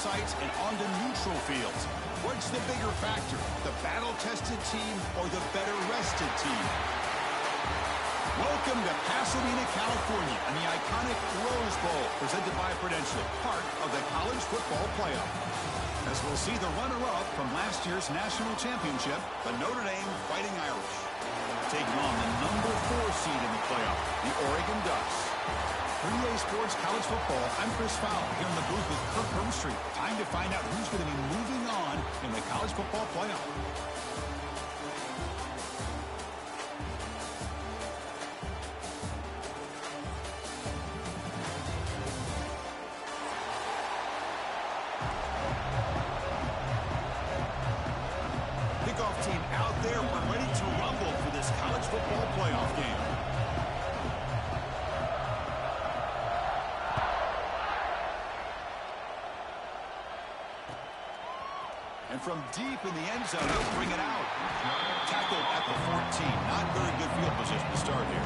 sites and onto neutral fields. What's the bigger factor, the battle-tested team or the better-rested team? Welcome to Pasadena, California, and the iconic Rose Bowl, presented by Prudential, part of the college football playoff. As we'll see the runner-up from last year's national championship, the Notre Dame Fighting Irish, taking on the number 4 seed in the playoff, the Oregon Ducks. 3A Sports College Football, I'm Chris Fowler, here in the booth with Kirk Hermstreet. Time to find out who's going to be moving on in the college football playoff. Kickoff team out there. We're ready to rumble for this college football playoff game. And from deep in the end zone, he'll bring it out. Tackled at the 14. Not very good field position to start here.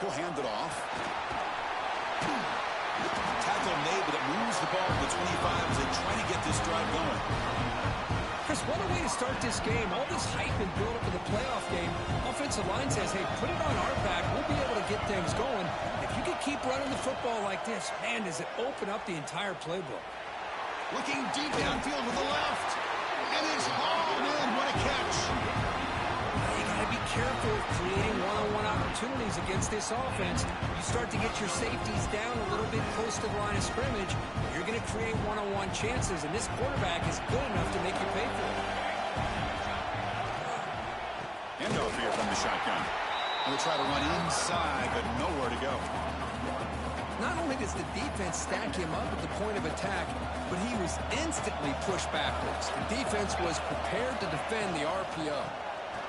He'll hand it off. Tackle made, but it moves the ball to the 25 as they try to get this drive going. Chris, what a way to start this game. All this hype and build up to the playoff game. Offensive line says, hey, put it on our back. We'll be able to get things going. If you can keep running the football like this, man, does it open up the entire playbook. Looking deep downfield with the left. And it's hauled in. What a catch. You got to be careful of creating one-on-one opportunities against this offense. You start to get your safeties down a little bit close to the line of scrimmage, you're going to create one-on-one chances, and this quarterback is good enough to make you pay for it. Handoff here from the shotgun. We'll try to run inside, but nowhere to go. Not only does the defense stack him up at the point of attack, but he was instantly pushed backwards. The defense was prepared to defend the RPO.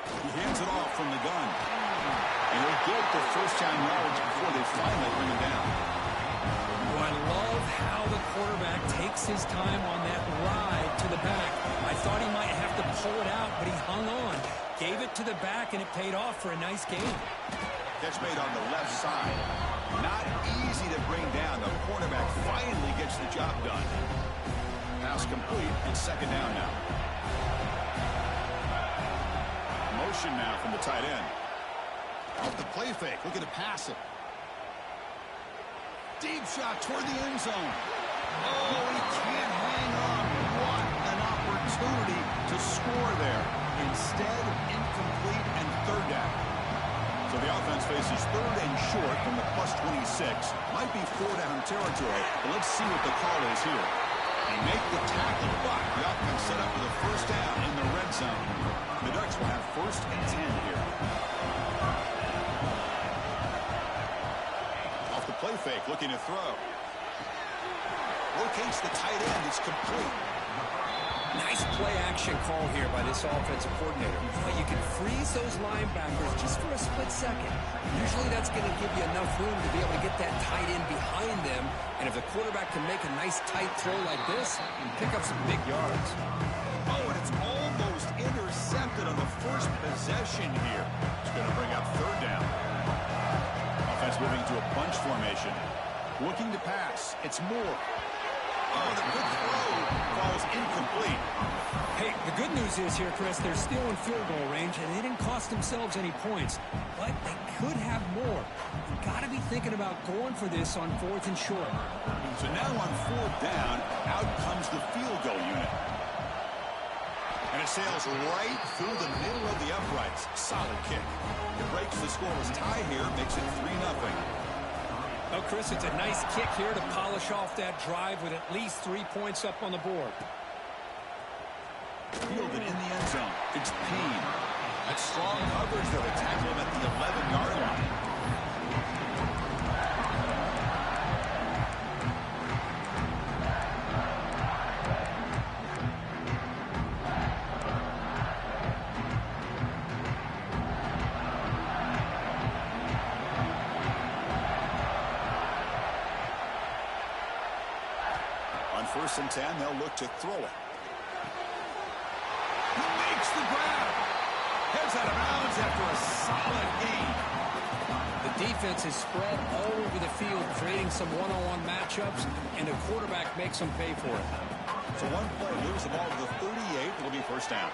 He hands it off from the gun. And he'll get the first down yards before they finally bring him down. Oh, I love how the quarterback takes his time on that ride to the back. I thought he might have to pull it out, but he hung on. Gave it to the back, and it paid off for a nice gain. Catch made on the left side. Not easy to bring down. The quarterback finally gets the job done. Pass complete, and second down now. Motion now from the tight end. Off the play fake, looking to pass it. Deep shot toward the end zone. Oh, he can't hang on. What an opportunity to score there. Instead, incomplete and third down. So the offense faces third and short from the plus 26. Might be 4-down territory, but let's see what the call is here. They make the tackle, but the offense set up for the first down in the red zone. The Ducks will have first and 10 here. Off the play fake, looking to throw. Locates the tight end. It's complete. Nice play action call here by this offensive coordinator. You can freeze those linebackers just for a split second. Usually that's going to give you enough room to be able to get that tight end behind them. And if the quarterback can make a nice tight throw like this, you can pick up some big yards. Oh, and it's almost intercepted on the first possession here. It's going to bring up third down. Offense moving to a bunch formation. Looking to pass. It's Moore. Oh, the good throw falls incomplete. Hey, the good news is here, Chris, they're still in field goal range, and they didn't cost themselves any points. But they could have more. You've got to be thinking about going for this on fourth and short. So now on fourth down, out comes the field goal unit. And it sails right through the middle of the uprights. Solid kick. It breaks the scoreless tie here, makes it 3-0. Well, Chris, it's a nice kick here to polish off that drive with at least 3 points up on the board. Fielded in the end zone. It's Peen. That's strong coverage, though. They tackle him at the 11-yard line. First and 10, they'll look to throw it. the grab. Heads out of bounds after a solid gain. The defense is spread all over the field, creating some one-on-one matchups, and the quarterback makes them pay for it. So one play moves the ball to the 38. It'll be first down.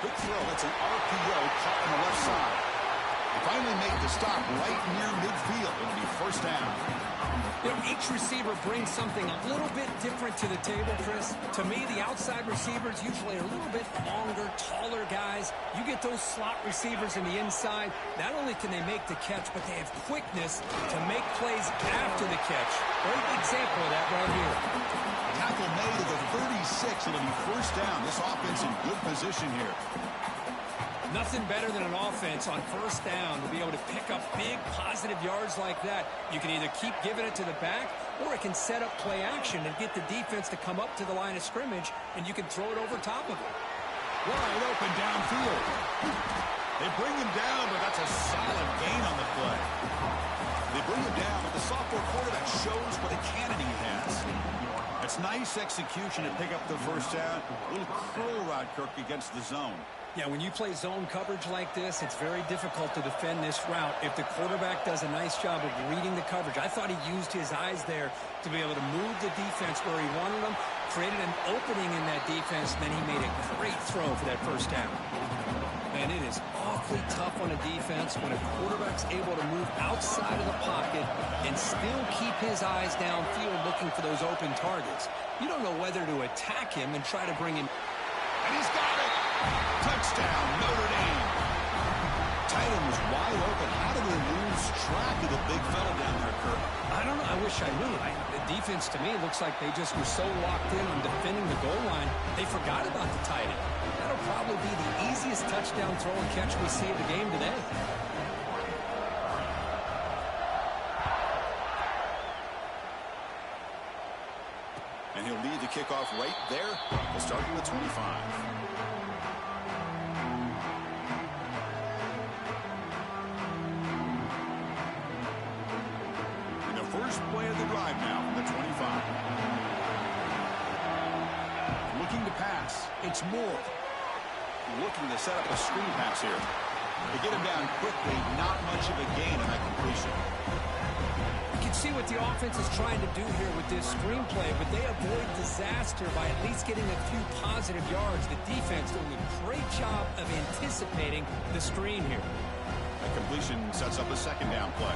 Quick throw. That's an RPO caught on the left side. He finally made the stop right near midfield. It'll be first down. You know, each receiver brings something a little bit different to the table, Chris. To me, the outside receivers usually are a little bit longer, taller guys. You get those slot receivers in the inside, not only can they make the catch, but they have quickness to make plays after the catch. Great example of that right here. Tackle made at the 36. It'll be first down. This offense in good position here. Nothing better than an offense on first down to be able to pick up big positive yards like that. You can either keep giving it to the back, or it can set up play action and get the defense to come up to the line of scrimmage, and you can throw it over top of it. Wide open downfield. They bring him down, but that's a solid gain on the play. They bring him down, but the sophomore quarterback shows what a cannon he has. It's nice execution to pick up the first down. A little curl route, Kirk, against the zone. Yeah, when you play zone coverage like this, it's very difficult to defend this route if the quarterback does a nice job of reading the coverage. I thought he used his eyes there to be able to move the defense where he wanted them, created an opening in that defense, and then he made a great throw for that first down. And it is awfully tough on a defense when a quarterback's able to move outside of the pocket and still keep his eyes downfield looking for those open targets. You don't know whether to attack him and try to bring him. And he's got it. Touchdown, Notre Dame. Tight end was wide open. How do they lose track of the big fella down there, Kirk? I don't know. I wish I knew. The defense, to me, looks like they just were so locked in on defending the goal line, they forgot about the tight end. That'll probably be the easiest touchdown throw and catch we see of the game today. And he'll lead the kickoff right there. We'll start from the 25. First play of the drive now from the 25. Looking to pass. It's Moore. Looking to set up a screen pass here. They get him down quickly. Not much of a gain on that completion. You can see what the offense is trying to do here with this screenplay, but they avoid disaster by at least getting a few positive yards. The defense doing a great job of anticipating the screen here. That completion sets up a second down play.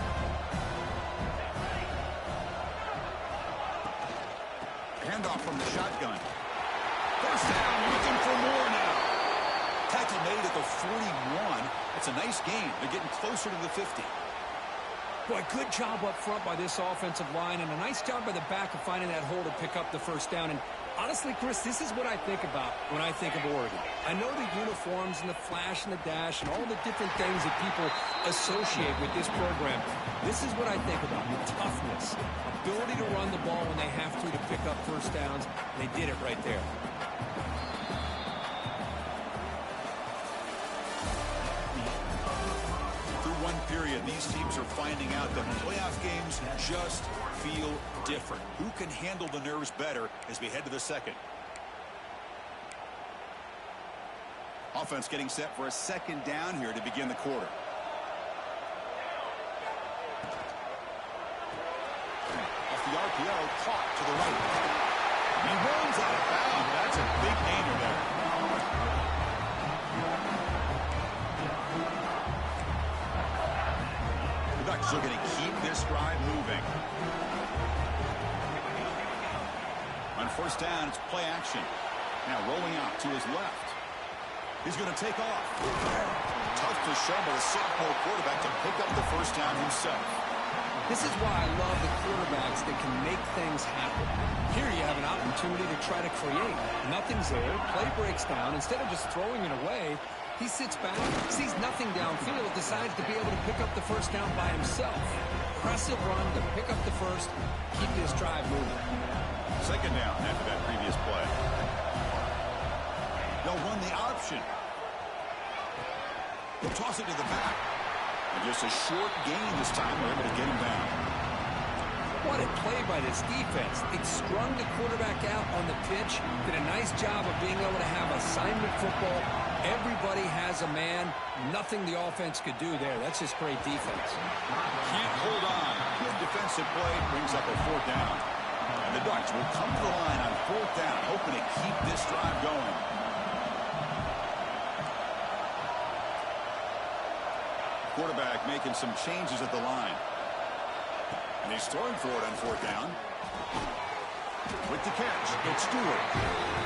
Handoff from the shotgun. First down, looking for more now. Tackle made at the 41. It's a nice gain. They're getting closer to the 50. Boy, good job up front by this offensive line, and a nice job by the back of finding that hole to pick up the first down. And honestly, Chris, this is what I think about when I think of Oregon. I know the uniforms and the flash and the dash and all the different things that people associate with this program. This is what I think about, the toughness, ability to run the ball when they have to pick up first downs. They did it right there. Through one period, these teams are finding out that playoff games just feel different. Who can handle the nerves better as we head to the second? Offense getting set for a second down here to begin the quarter. Off the RPO, caught to the right. He runs out of bounds. That's a big gainer there. The Ducks are going to keep this drive moving. On first down, it's play action. Now rolling out to his left. He's going to take off. Tough to show by the sophomore quarterback to pick up the first down himself. This is why I love the quarterbacks that can make things happen. Here you have an opportunity to try to create. Nothing's there. Play breaks down. Instead of just throwing it away, he sits back, sees nothing downfield, decides to be able to pick up the first down by himself. Impressive run to pick up the first, keep this drive moving. Second down after that previous play. They'll run the option. They'll toss it to the back. And just a short gain this time. They're able to get him down. Well, spotted play by this defense. It strung the quarterback out on the pitch, did a nice job of being able to have assignment football. Everybody has a man. Nothing the offense could do there. That's just great defense. Can't hold on. Good defensive play brings up a fourth down. And the Ducks will come to the line on fourth down, hoping to keep this drive going. Quarterback making some changes at the line. And he's throwing for it on fourth down. With the catch, it's Stewart.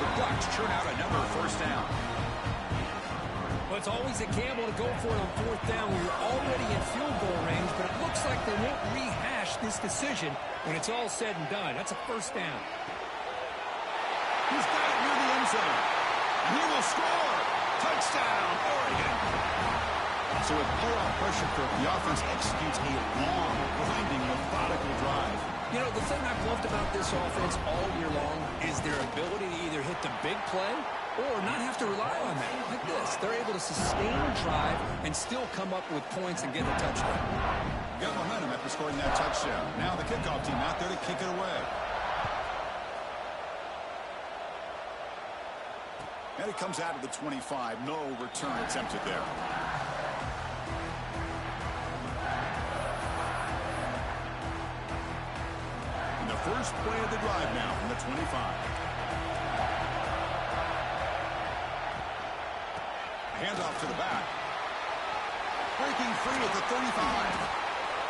The Ducks churn out another first down. Well, it's always a gamble to go for it on fourth down when you're already in field goal range, but it looks like they won't rehash this decision when it's all said and done. That's a first down. He's got it near the end zone. And he will score. Touchdown, Oregon. So with playoff pressure, the offense executes a long, grinding, methodical drive. You know, the thing I've loved about this offense all year long is their ability to either hit the big play or not have to rely on that. Like this, they're able to sustain a drive and still come up with points and get a touchdown. Got momentum after scoring that touchdown. Now the kickoff team out there to kick it away. And it comes out of the 25. No return attempted there. And the first play of the drive now from the 25. Handoff to the back. Breaking free at the 35.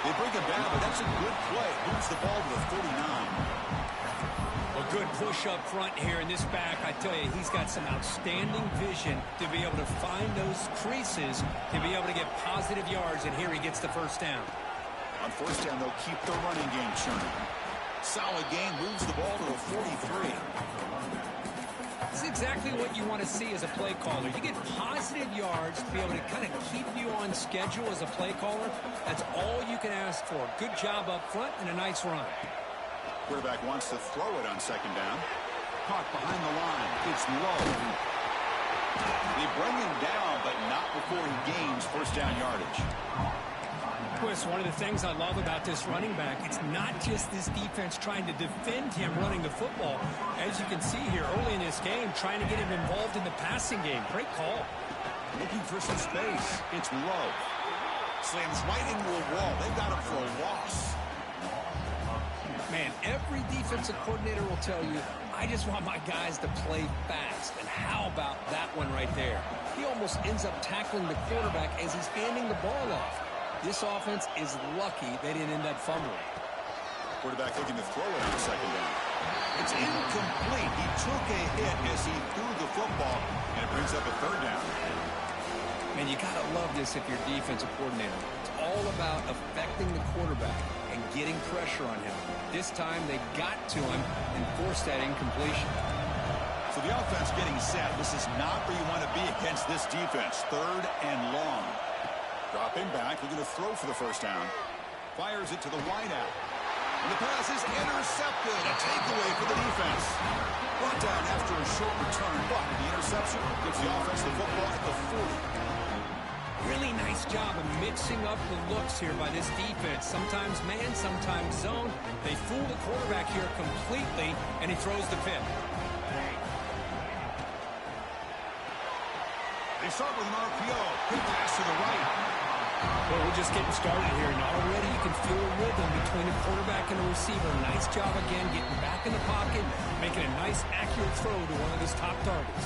They bring him down, but that's a good play. Moves the ball to the 49. A good push up front here in this back. I tell you, he's got some outstanding vision to be able to find those creases, to be able to get positive yards, and here he gets the first down. On first down, they'll keep the running game churning. Solid game, moves the ball to the 43. This is exactly what you want to see as a play caller. You get positive yards to be able to kind of keep you on schedule as a play caller. That's all you can ask for. Good job up front and a nice run. Quarterback wants to throw it on second down. Caught behind the line. It's low. They bring him down, but not before he gains first down yardage. Chris, one of the things I love about this running back, it's not just this defense trying to defend him running the football. As you can see here early in this game, trying to get him involved in the passing game. Great call. Looking for some space. It's low. Slams right into a wall. They got him for a loss. Man, every defensive coordinator will tell you, I just want my guys to play fast. And how about that one right there? He almost ends up tackling the quarterback as he's handing the ball off. This offense is lucky they didn't end up fumbling. Quarterback looking to throw it on second down. It's incomplete. He took a hit as he threw the football, and it brings up a third down. Man, you got to love this if you're defensive coordinator. It's all about affecting the quarterback and getting pressure on him. This time they got to him and forced that incompletion. So the offense getting set. This is not where you want to be against this defense. Third and long. Dropping back, looking to throw for the first down. Fires it to the wideout. And the pass is intercepted. A takeaway for the defense. Brought down after a short return, but the interception gives the offense the football at the 40. Really nice job of mixing up the looks here by this defense. Sometimes man, sometimes zone. They fool the quarterback here completely, and he throws the pick. They start with an RPO. Quick pass to the right. Well, we're just getting started here, and already you can feel a rhythm between the quarterback and the receiver. Nice job again getting back in the pocket, making a nice, accurate throw to one of his top targets.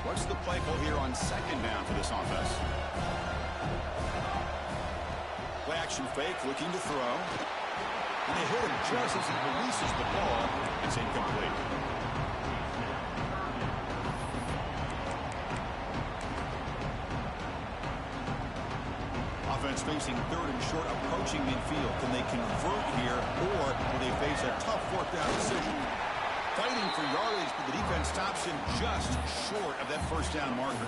What's the play call here on second down for this offense? Play action fake, looking to throw. And they hit him just as he releases the ball. It's incomplete. Offense facing third and short, approaching midfield. Can they convert here, or will they face a tough fourth down decision? Fighting for yardage, but the defense stops him just short of that first down marker.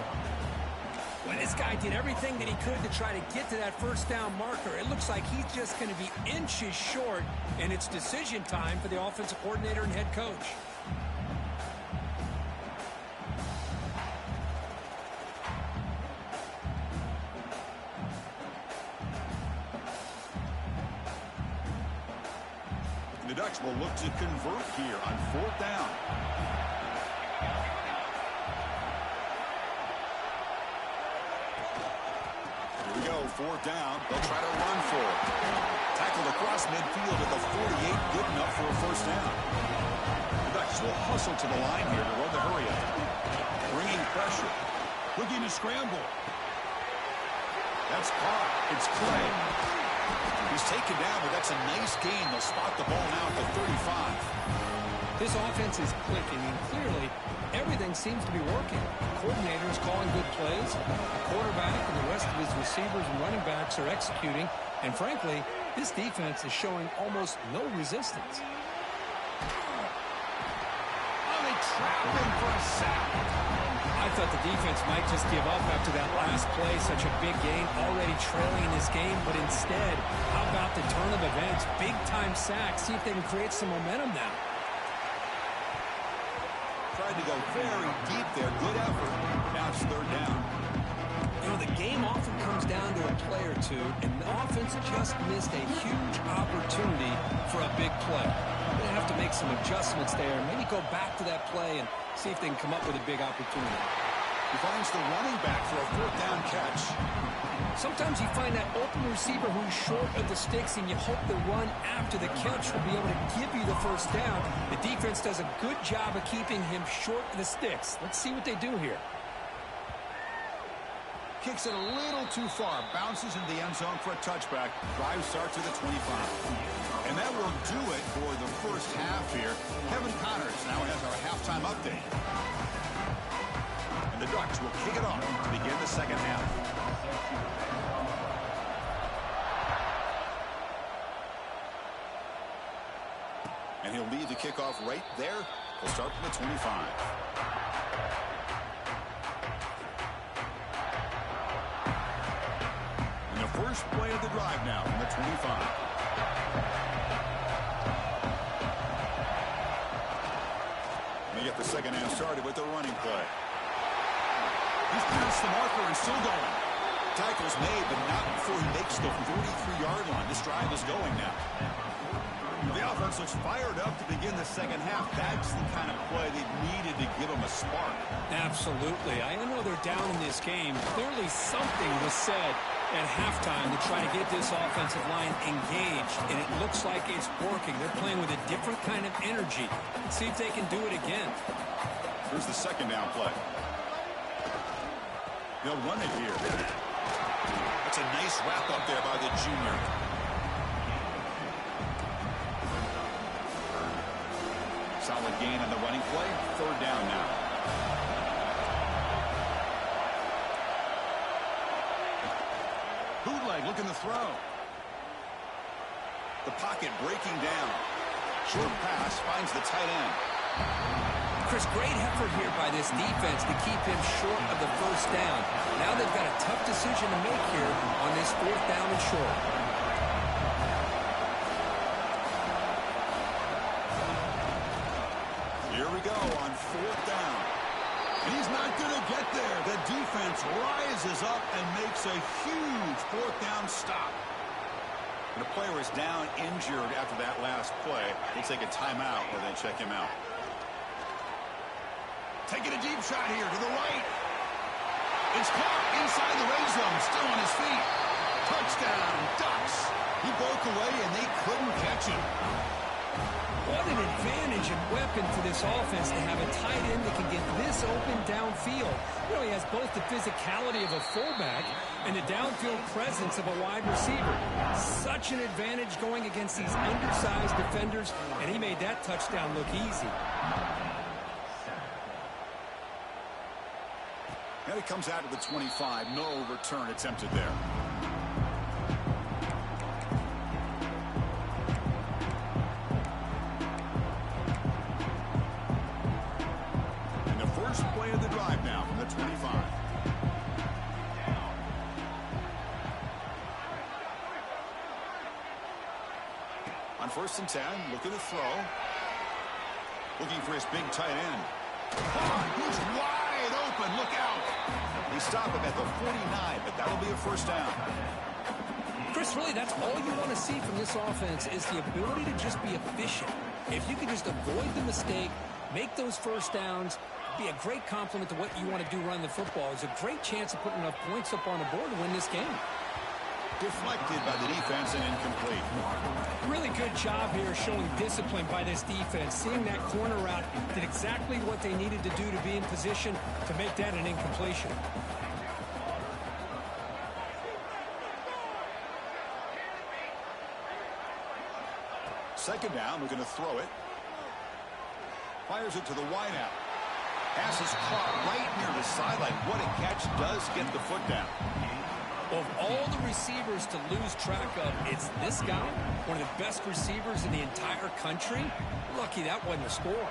Well, this guy did everything that he could to try to get to that first down marker. It looks like he's just going to be inches short, and it's decision time for the offensive coordinator and head coach. Ducks will look to convert here on 4th down. Here we go, 4th down. They'll try to run for it. Tackled across midfield at the 48, good enough for a 1st down. The Ducks will hustle to the line here to run the hurry up. Bringing pressure. Looking to scramble. That's caught. It's Clay. He's taken down, but that's a nice gain. They'll spot the ball now at the 35. This offense is clicking, and clearly everything seems to be working. The coordinator's calling good plays. The quarterback and the rest of his receivers and running backs are executing. And frankly, this defense is showing almost no resistance. Oh, they trap him for a sack. I thought the defense might just give up after that last play, such a big gain, already trailing in this game. But instead, how about the turn of events? Big-time sack. See if they can create some momentum now. Tried to go very deep there. Good effort. Now it's 3rd down. You know, the game often comes down to a play or two, and the offense just missed a huge opportunity for a big play. They're going to have to make some adjustments there, maybe go back to that play and see if they can come up with a big opportunity. He finds the running back for a 4th down catch. Sometimes you find that open receiver who's short of the sticks, and you hope the run after the catch will be able to give you the 1st down. The defense does a good job of keeping him short of the sticks. Let's see what they do here. Kicks it a little too far. Bounces into the end zone for a touchback. Drive starts at the 25. And that will do it for the 1st half here. Kevin Connors now has our halftime update. And the Ducks will kick it off to begin the 2nd half. And he'll lead the kickoff right there. We'll start from the 25. And the first play of the drive now from the 25. They get the 2nd half started with the running play. He's past the marker and still going. Tackle's made, but not before he makes the 43-yard line. This drive is going now. The offense looks fired up to begin the 2nd half. That's the kind of play they needed to give them a spark. Absolutely. I know they're down in this game. Clearly something was said at halftime to try to get this offensive line engaged, and it looks like it's working. They're playing with a different kind of energy. Let's see if they can do it again. Here's the 2nd down play. They'll run it here. That's a nice wrap up there by the junior. Solid gain on the running play. 3rd down now. Bootleg looking to throw. The pocket breaking down. Short pass finds the tight end. Chris, great effort here by this defense to keep him short of the 1st down. Now they've got a tough decision to make here on this 4th down and short. Here we go on 4th down. And he's not going to get there. The defense rises up and makes a huge 4th down stop. And the player is down injured after that last play. They'll take a timeout or then check him out. Taking a deep shot here to the right. It's caught inside the red zone, still on his feet. Touchdown, Ducks. He broke away and they couldn't catch him. What an advantage and weapon for this offense to have a tight end that can get this open downfield. You know, he has both the physicality of a fullback and the downfield presence of a wide receiver. Such an advantage going against these undersized defenders, and he made that touchdown look easy. Now he comes out to the 25. No return attempted there. And the first play of the drive now from the 25. On 1st and 10, looking to throw. Looking for his big tight end. He's wide open. Look out. They stop him at the 49, but that'll be a 1st down. Chris, really, that's all you want to see from this offense is the ability to just be efficient. If you can just avoid the mistake, make those first downs, be a great compliment to what you want to do running the football. It's a great chance of putting enough points up on the board to win this game. Deflected by the defense and incomplete. Really good job here showing discipline by this defense. Seeing that corner route, did exactly what they needed to do to be in position to make that an incompletion. Second down, we're going to throw it. Fires it to the wideout. Pass is caught right near the sideline. What a catch, does get the foot down. Of all the receivers to lose track of, it's this guy, one of the best receivers in the entire country. Lucky that wasn't a score.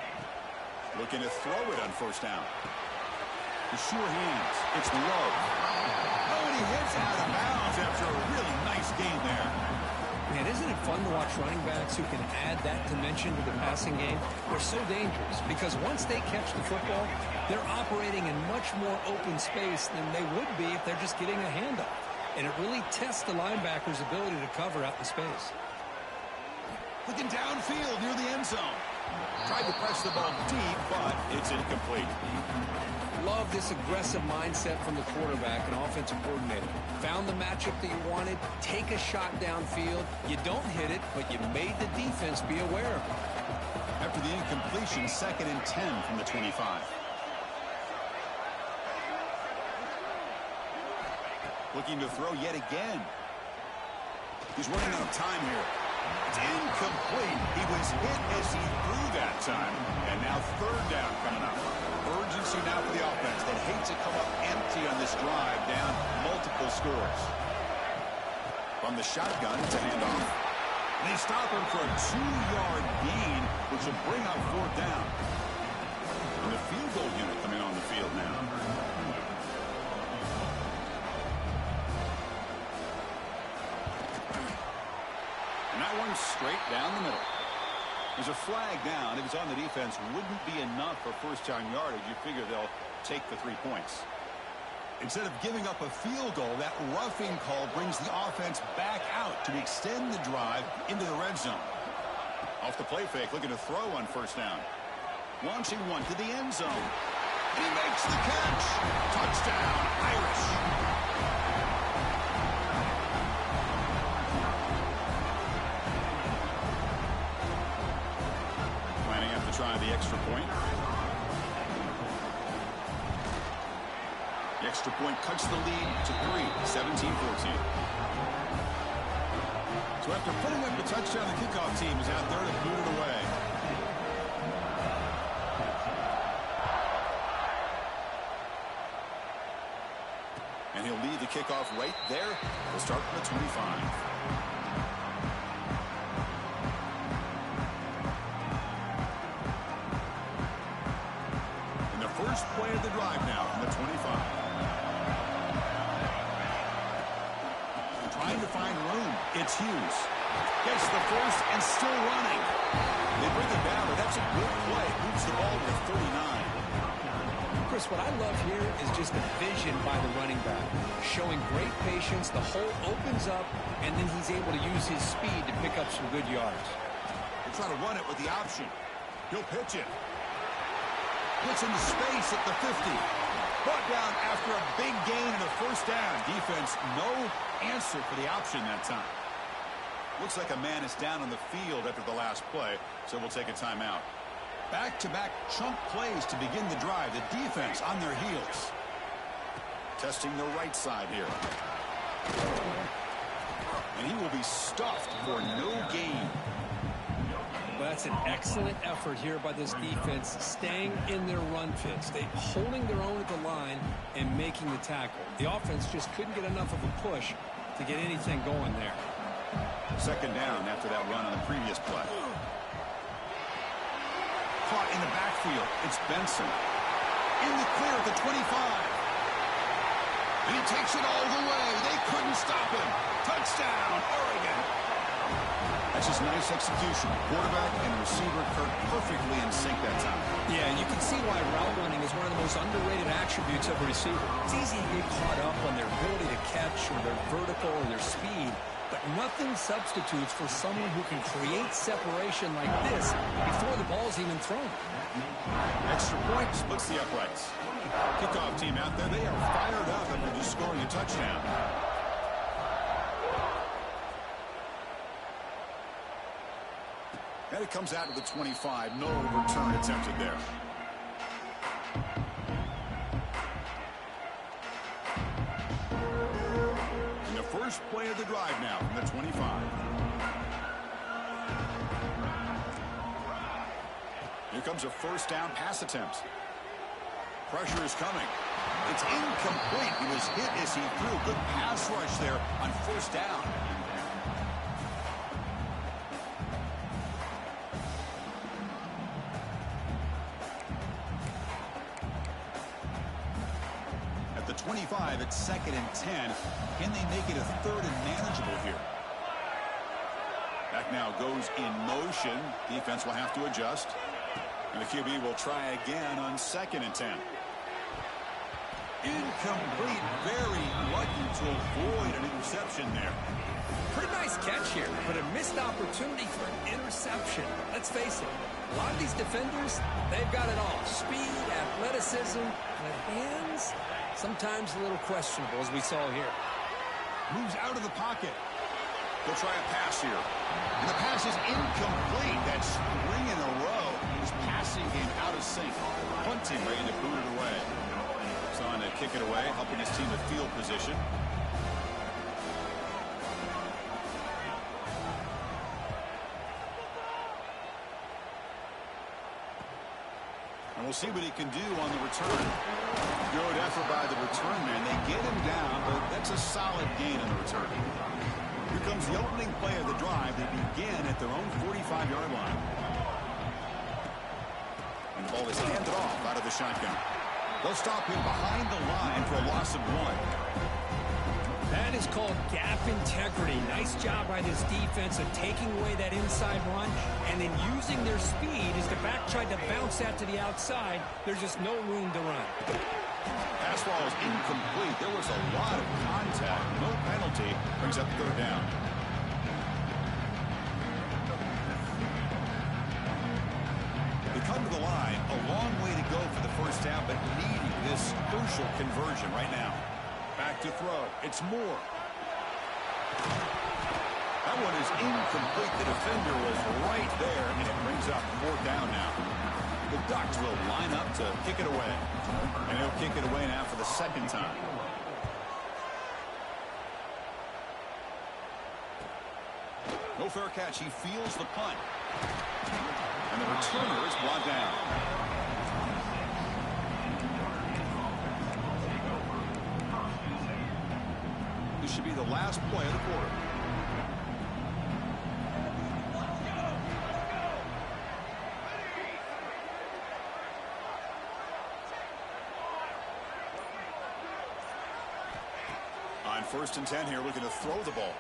Looking to throw it on first down. The sure hands. It's low. Oh, and he hits out of bounds after a really nice game there. Man, isn't it fun to watch running backs who can add that dimension to the passing game? They're so dangerous because once they catch the football, they're operating in much more open space than they would be if they're just getting a handoff. And it really tests the linebacker's ability to cover out in space. Looking downfield near the end zone. Tried to press the ball deep, but it's incomplete. Love this aggressive mindset from the quarterback and offensive coordinator. Found the matchup that you wanted, take a shot downfield. You don't hit it, but you made the defense be aware of it. After the incompletion, 2nd and 10 from the 25. Looking to throw yet again. He's running out of time here. It's incomplete. He was hit as he threw that time. And now 3rd down coming up. Urgency now for the offense that hates to come up empty on this drive, down multiple scores. From the shotgun, it's a handoff. And they stop him for a 2-yard gain, which will bring up 4th down. And the field goal unit coming on the field now. And that one's straight down the middle. There's a flag down. If it's on the defense, wouldn't be enough for first-down yardage. You figure they'll take the 3 points. Instead of giving up a field goal, that roughing call brings the offense back out to extend the drive into the red zone. Off the play fake, looking to throw on first down. Launching one to the end zone. And he makes the catch. Touchdown, Irish. Try the extra point. The extra point cuts the lead to 3, 17-14. So after putting up the touchdown, the kickoff team is out there to boot it away. And he'll lead the kickoff right there. We'll start from the 25. First play of the drive now from the 25. Trying to find room. It's Hughes. Gets the first and still running. They bring it down, but that's a good play. Moves the ball to 39. Chris, what I love here is just the vision by the running back. Showing great patience. The hole opens up, and then he's able to use his speed to pick up some good yards. He'll try to run it with the option. He'll pitch it. Gets into space at the 50. Brought down after a big gain and a first down. Defense, no answer for the option that time. Looks like a man is down on the field after the last play, so we'll take a timeout. Back-to-back chunk plays to begin the drive. The defense on their heels. Testing the right side here. And he will be stuffed for no gain. Well, that's an excellent effort here by this defense, staying in their run fits. They holding their own at the line and making the tackle. The offense just couldn't get enough of a push to get anything going there. Second down after that run on the previous play. Caught in the backfield. It's Benson. In the clear at the 25. And he takes it all the way. They couldn't stop him. Touchdown, Oregon. That's just nice execution. Quarterback and receiver perfectly in sync that time. Yeah, and you can see why route running is one of the most underrated attributes of a receiver. It's easy to get caught up on their ability to catch or their vertical or their speed. But nothing substitutes for someone who can create separation like this before the ball's even thrown. Extra point splits the uprights. Kickoff team out there, they are fired up after just scoring a touchdown. And it comes out to the 25. No return attempted there. And the first play of the drive now from the 25. Here comes a first down pass attempt. Pressure is coming. It's incomplete. He was hit as he threw. Good pass rush there on first down. At the 25, it's 2nd and 10. Can they make it a 3rd and manageable here? Back now goes in motion. Defense will have to adjust. And the QB will try again on 2nd and 10. Incomplete. Very lucky to avoid an interception there. Pretty nice catch here, but a missed opportunity for an interception. Let's face it, a lot of these defenders, they've got it all. Speed, athleticism, but hands, sometimes a little questionable, as we saw here. Moves out of the pocket. They'll try a pass here. And the pass is incomplete. That's 3 in a row. His passing game out of sync. Punting ready to boot it away. He's on to kick it away, helping his team with field position. And we'll see what he can do on the return. Good effort by the return man. They get him down, but that's a solid gain on the return. Here comes the opening play of the drive. They begin at their own 45-yard line. And the ball is handed off out of the shotgun. They'll stop him behind the line for a loss of 1. That is called gap integrity. Nice job by this defense of taking away that inside run and then using their speed as the back tried to bounce that to the outside. There's just no room to run. Pass ball is incomplete. There was a lot of contact. No penalty. Brings up 3rd down. They come to the line. A long way to go for the first down, but needing this crucial conversion right now. Back to throw. It's Moore. That one is incomplete. The defender was right there, and it brings up 4th down now. The Ducks will line up to kick it away. And he'll kick it away now for the 2nd time. No fair catch. He feels the punt. And the returner is brought down. This should be the last play of the quarter. On 1st and 10 here, looking to throw the ball.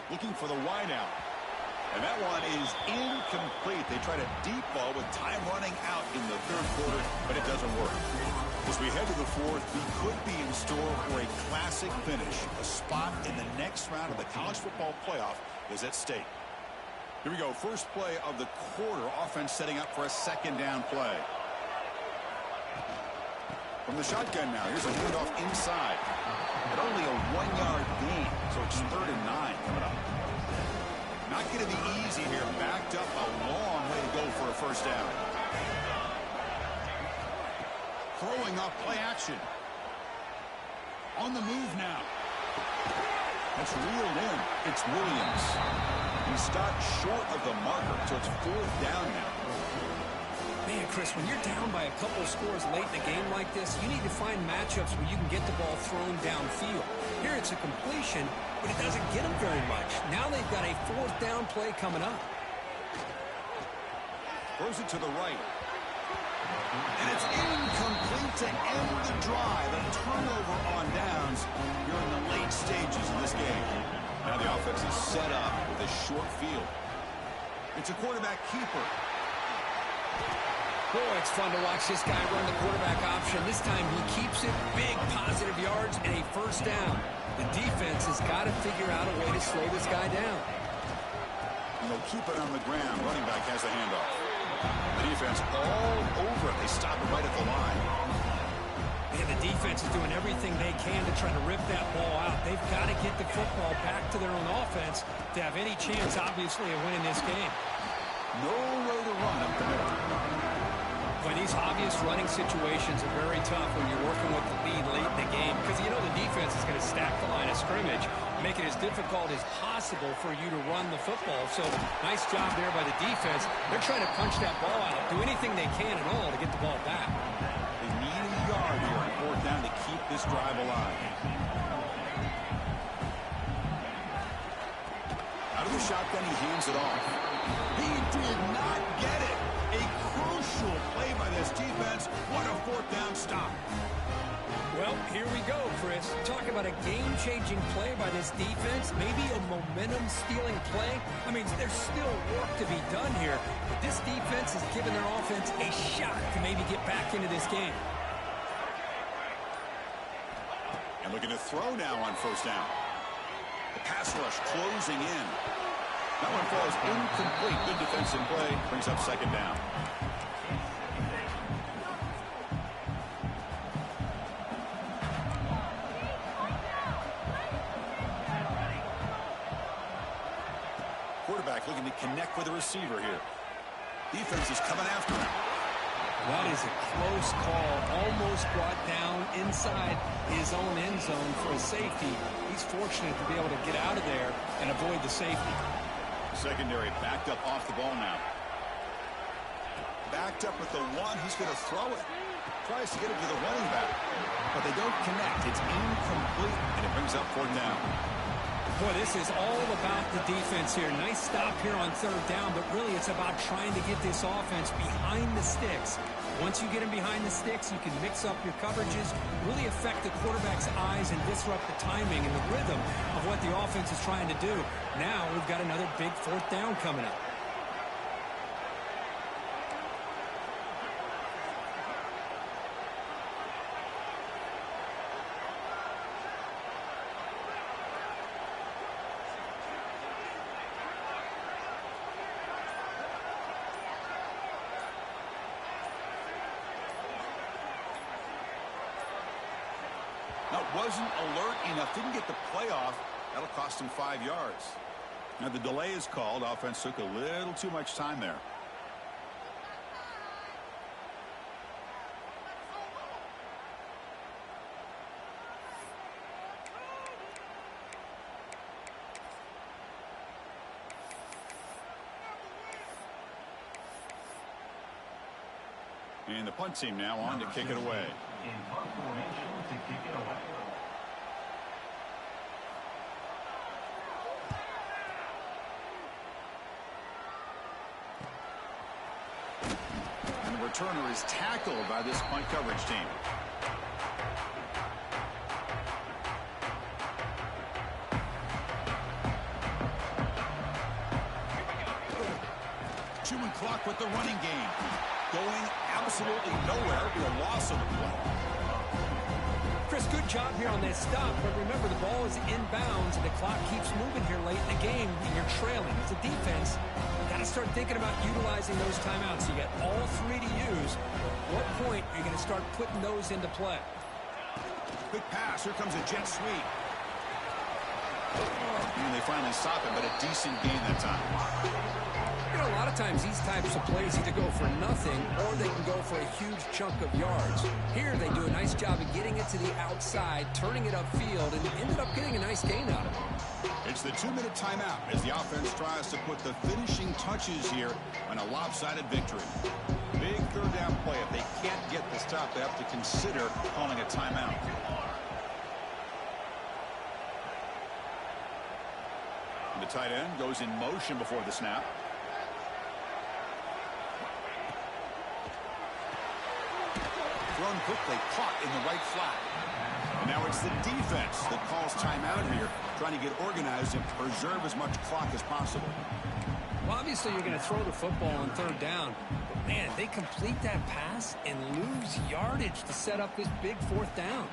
Looking for the wideout. And that one is incomplete. They try to deep ball with time running out in the 3rd quarter, but it doesn't work. As we head to the 4th, we could be in store for a classic finish. A spot in the next round of the college football playoff is at stake. Here we go. First play of the quarter. Offense setting up for a 2nd down play. From the shotgun now. Here's a handoff inside. At only a 1-yard gain, so it's 3rd and 9 coming up. Not going to be easy here. Backed up a long way to go for a first down. Throwing off play action. On the move now. That's reeled in. It's Williams. He stopped short of the marker, so it's 4th down now. Man, Chris, when you're down by a couple of scores late in a game like this, you need to find matchups where you can get the ball thrown downfield. Here it's a completion, but it doesn't get them very much. Now they've got a 4th down play coming up. Throws it to the right. And it's incomplete to end the drive. A turnover on downs here in the late stages of this game. Now the offense is set up with a short field. It's a quarterback keeper. Boy, it's fun to watch this guy run the quarterback option. This time he keeps it, big positive yards and a first down. The defense has got to figure out a way to slow this guy down. And they'll keep it on the ground. Running back has the handoff. The defense all over it. They stop it right at the line. And the defense is doing everything they can to try to rip that ball out. They've got to get the football back to their own offense to have any chance, obviously, of winning this game. Nowhere to run up the middle. When these obvious running situations are very tough when you're working with the lead late in the game, because you know the defense is going to stack the line of scrimmage, make it as difficult as possible for you to run the football. So nice job there by the defense. They're trying to punch that ball out, do anything they can at all to get the ball back. They need a yard here on fourth down to keep this drive alive. Out of the shotgun, he hands it off. He did not get it. A crucial play by this defense. What a fourth down stop. Well, here we go, Chris. Talk about a game-changing play by this defense. Maybe a momentum-stealing play. I mean, there's still work to be done here. But this defense has given their offense a shot to maybe get back into this game. And looking to throw now on first down. The pass rush closing in. That one falls incomplete. Good defensive play. Brings up second down. Quarterback looking to connect with the receiver here. Defense is coming after him. That is a close call. Almost brought down inside his own end zone for a safety. He's fortunate to be able to get out of there and avoid the safety. Secondary backed up off the ball now. Backed up with the one. He's going to throw it. Tries to get it to the running back. But they don't connect. It's incomplete. And it brings up fourth down. Boy, this is all about the defense here. Nice stop here on third down, but really it's about trying to get this offense behind the sticks. Once you get them behind the sticks, you can mix up your coverages, really affect the quarterback's eyes and disrupt the timing and the rhythm of what the offense is trying to do. Now we've got another big fourth down coming up. Now, wasn't alert enough. Didn't get the play off. That'll cost him 5 yards. Now, the delay is called. Offense took a little too much time there. And the punt team now on to kick it away. In punt formation to kick it away. And the returner is tackled by this punt coverage team. Chewing clock with the running game. Going absolutely nowhere. Be a loss of the play. Chris, good job here on that stop, but remember the ball is inbounds and the clock keeps moving here late in the game and you're trailing. As a defense, you got to start thinking about utilizing those timeouts. You got all three to use. At what point are you going to start putting those into play? Quick pass. Here comes a jet sweep. And they finally stop it, but a decent gain that time. You know, a lot of times these types of plays either go for nothing or they can go for a huge chunk of yards. Here they do a nice job of getting it to the outside, turning it upfield, and ended up getting a nice gain out of it. It's the 2-minute timeout as the offense tries to put the finishing touches here on a lopsided victory. Big third down play. If they can't get the stop, they have to consider calling a timeout. And the tight end goes in motion before the snap. Thrown quickly, caught in the right flat. And now it's the defense that calls timeout here, trying to get organized and preserve as much clock as possible. Well, obviously you're going to throw the football on third down. Man, they complete that pass and lose yardage to set up this big fourth down.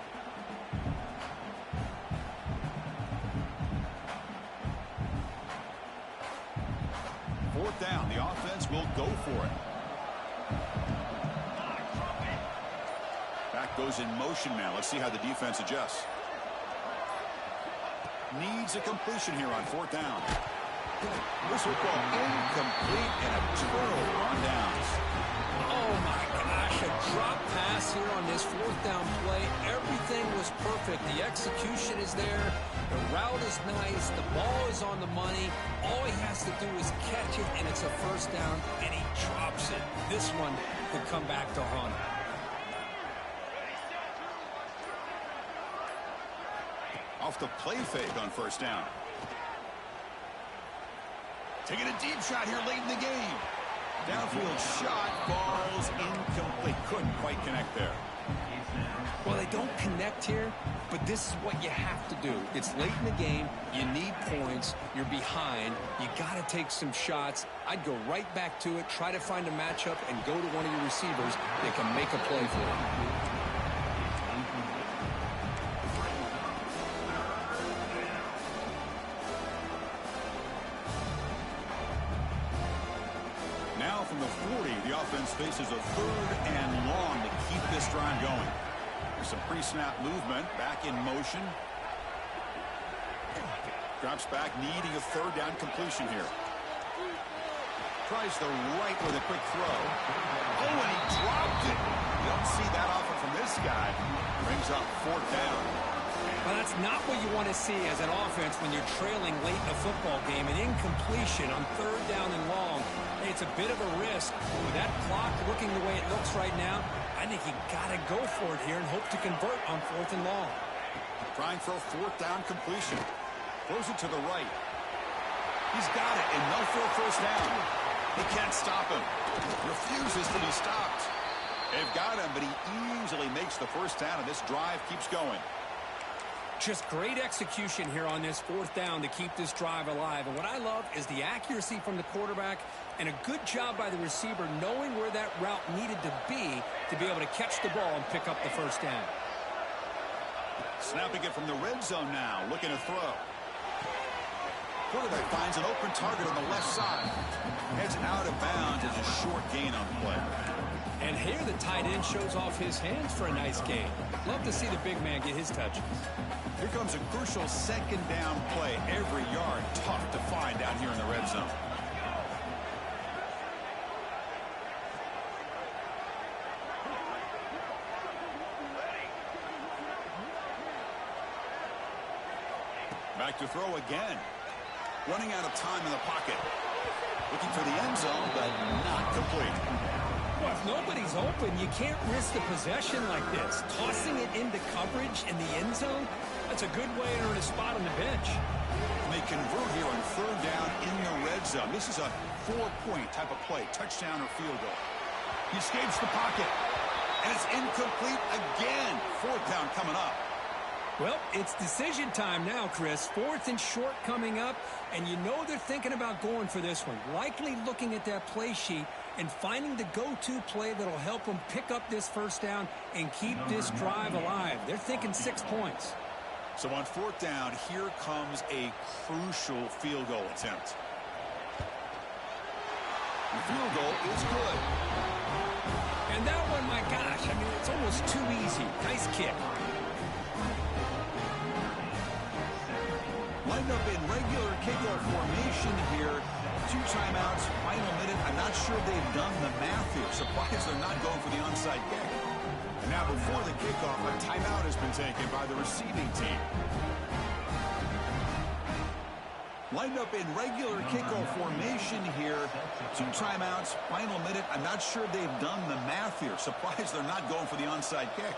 Fourth down, the offense will go for it. Back goes in motion now. Let's see how the defense adjusts. Needs a completion here on fourth down. This football incomplete and a turnover on downs. Oh my gosh, a drop pass here on this fourth down play. Everything was perfect. The execution is there. The route is nice. The ball is on the money. All he has to do is catch it, and it's a first down, and he drops it. This one could come back to haunt him. Off the play fake on first down. Taking a deep shot here late in the game. Downfield shot falls incomplete. Couldn't quite connect there. Well, they don't connect here, but this is what you have to do. It's late in the game. You need points. You're behind. You got to take some shots. I'd go right back to it, try to find a matchup, and go to one of your receivers that can make a play for you. Now from the 40, the offense faces a third and long to keep this drive going. There's some pre-snap movement, back in motion. Drops back, needing a third down completion here. Tries the right with a quick throw. Oh, and he dropped it. You don't see that often from this guy. Brings up fourth down. Well, that's not what you want to see as an offense when you're trailing late in a football game. An incompletion on third down and long. Hey, it's a bit of a risk. With that clock looking the way it looks right now, I think you got to go for it here and hope to convert on fourth and long. Trying for a fourth down completion. Throws it to the right. He's got it, and no for a first down. They can't stop him. Refuses to be stopped. They've got him, but he easily makes the first down, and this drive keeps going. Just great execution here on this fourth down to keep this drive alive. And what I love is the accuracy from the quarterback and a good job by the receiver knowing where that route needed to be able to catch the ball and pick up the first down. Snapping it from the red zone now, looking to throw. Quarterback finds an open target on the left side. Heads out of bounds as a short gain on play. And here the tight end shows off his hands for a nice gain. Love to see the big man get his touches. Here comes a crucial second down play. Every yard tough to find down here in the red zone. Back to throw again. Running out of time in the pocket. Looking for the end zone, but not complete. Well, if nobody's open, you can't risk the possession like this. Tossing it into coverage in the end zone, that's a good way to earn a spot on the bench. And they convert here on third down in the red zone. This is a 4-point type of play, touchdown or field goal. He escapes the pocket, and it's incomplete again. Fourth down coming up. Well, it's decision time now, Chris. Fourth and short coming up, and you know they're thinking about going for this one. Likely looking at that play sheet and finding the go-to play that'll help them pick up this first down and keep this drive alive. They're thinking 6 points. So on fourth down, here comes a crucial field goal attempt. The field goal is good. And that one, my gosh, I mean, it's almost too easy. Nice kick. Lined up in regular kickoff formation here. 2 timeouts, final minute. I'm not sure they've done the math here. Surprised they're not going for the onside kick. And now before the kickoff, a timeout has been taken by the receiving team. Lined up in regular kickoff formation here. 2 timeouts, final minute. I'm not sure they've done the math here. Surprised they're not going for the onside kick.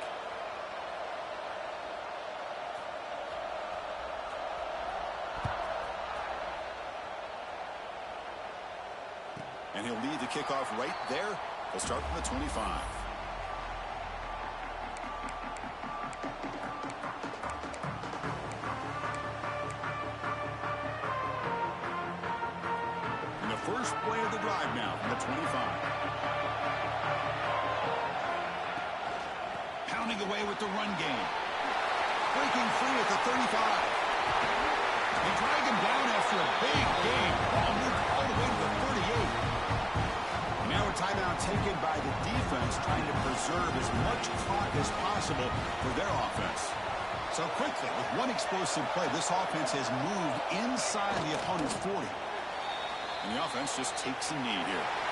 And he'll lead the kickoff right there. They'll start from the 25. And the first play of the drive now from the 25. running away with the run game. Breaking free at the 35. They drag him down after a big game. Ball moved all the way to the 38. Now a timeout taken by the defense, trying to preserve as much clock as possible for their offense. So quickly, with one explosive play, this offense has moved inside the opponent's 40. And the offense just takes a knee here.